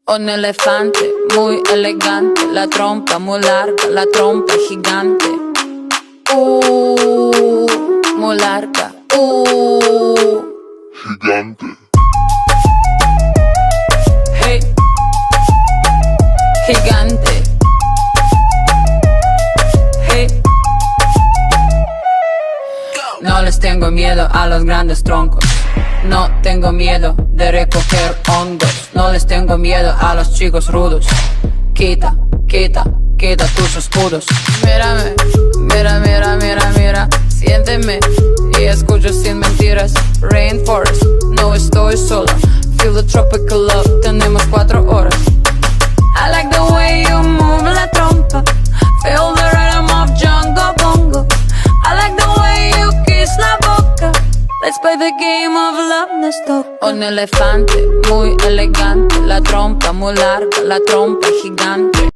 Un elefante muy elegante, la trompa muy larga, la trompa gigante. Muy larga. Gigante. Hey. Gigante. Hey. No les tengo miedo a los grandes troncos. No tengo miedo de recoger hongos. No les tengo miedo a los chicos rudos. Quita, quita, quita tus escudos. Mírame, mira, mira, mira, mira. Siénteme y escucha sin mentiras. Rainforest, no estoy sola. Feel the tropical love, tenemos 4 horas. I like the way you move la trompa. Feel the rhythm of Jungle Bongo. I like the way you kiss la boca. Let's play the game of love, nos toca. Un elefante muy elegante, la trompa muy larga, la trompa gigante.